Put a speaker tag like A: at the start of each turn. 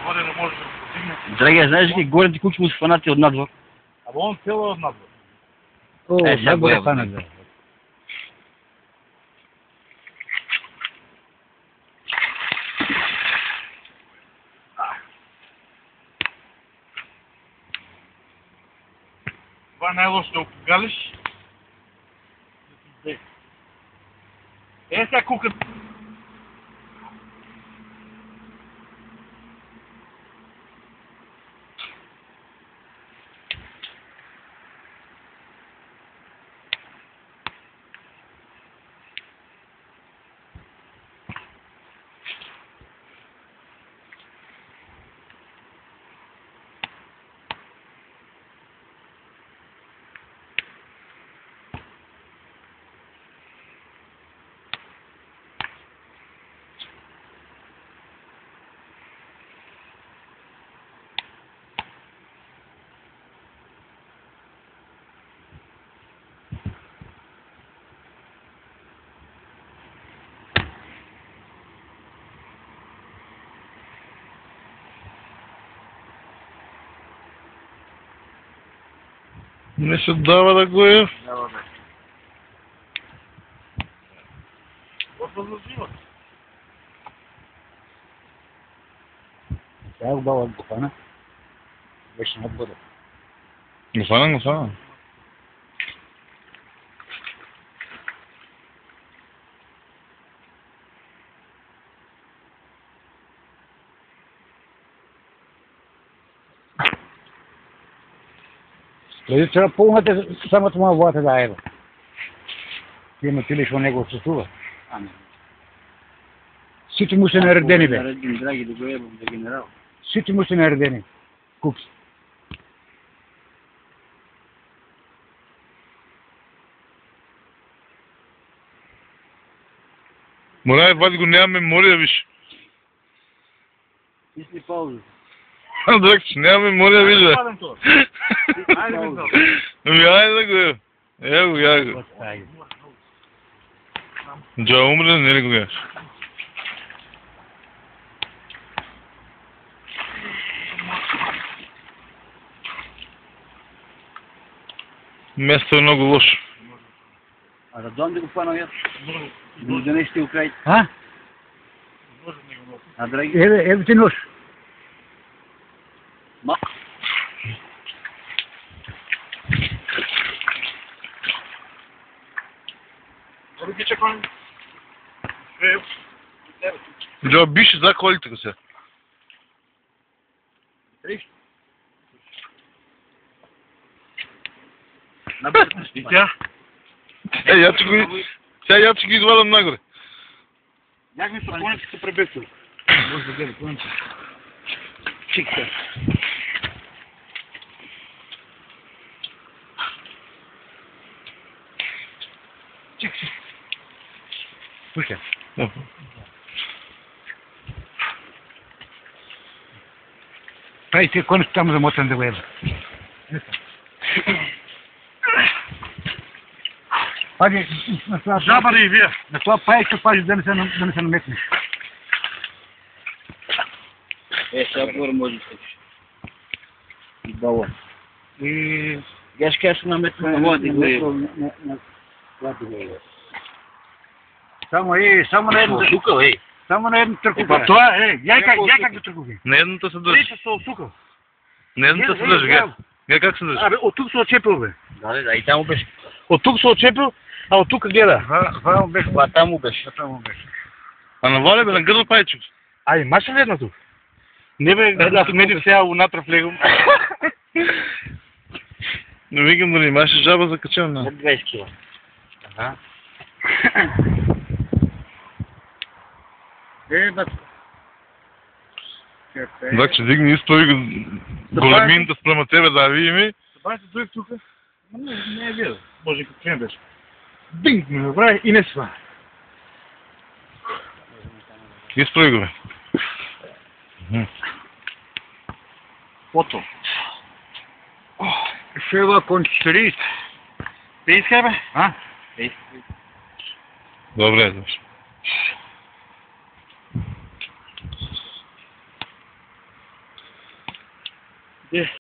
A: Горе не може да постигне.
B: Драгия, знаеш ли, горните кучи му са фанати от надвор?
A: Або он цяло от надвор.
C: О,
B: сега
C: надвор е
B: боя,
C: фанат, бе.
A: Това е най-лошо да опогалиш. Сега кукът.
D: Не се дава да го е.
A: Дава да. Какво зазива?
C: Сега обава го фана. Беше на отбора.
D: Го фана.
C: Преди трябва пълната самата му вода да е. Ти има ти лишо него отсутува.
B: Ами.
C: Всички му са наредени, бе.
B: Наредим, драги, да го ебам за генерал.
C: Всички му са наредени. Купси.
D: Морай, вади го, няма мемория, виж.
B: Мисли пауза.
D: Драк, че няма мемория, виж, бе.
A: Падам това. Айде, мисъл.
D: Ами, айде да го е. Я го. Джа умре, не ли го гледаш? Место е много лошо.
B: А да дом да го фана я? Да не донести украй.
C: А?
B: А драги?
C: Ево ти нож.
B: Ма.
A: Руки чекам.
D: Джа, бише за колите го сега.
A: И тя?
D: Я че ги извадам нагоре.
A: Як ми са коните се пребесил.
C: Може да гледа конца. Чикта. Чик си. Пуша. Прави си конец там замотан да го еба. Пази, на това...
A: Жабари и вие.
C: На това паечко пази да не се наметнеш.
B: Сега горе може да се. И дало.
C: И...
B: Геш кеш на метро на води го е.
C: Само на едно...
B: Сукал, ей.
C: Само на едно търков.
A: Па това е,
C: Я как да търкови.
D: Не едното се държи.
A: Трича се осукал.
D: Не едното се държи, гледай как се държи.
A: Абе, от тук се очепил, бе.
B: Да, и там му беше.
A: От тук се очепил, а от тук гледа.
C: Това му беше.
B: Това там му беше.
D: А наваля бе, на гърла пайчик.
A: Ай, имаш ли една тук? Не бе, не би сега унатра влегам.
D: Не викам дали, имаше жаба закачена.
B: От 20 кила. Ага.
C: Бат.
D: Драк, че дигни изправи го големината спрема тебе да видим и...
A: Събрайте друг тук. Не е видел. Може и като не беше. Динг ми направи и не сва.
D: Изправи го бе.
A: Фото.
C: Шева кончерist.
A: Пейска бе?
C: А?
D: Добре, добре. 。 . 。 . 。 . 。 . 。 . 。 . 。 . 。 . 。 . 。 . 。 . 。 . 。 . 。 . 。 . 。 。 . 。 。 . 。 。 . 。 。 . 。 。 . 。 。 . 。 。 . 。 . Добре, добре.
B: Є.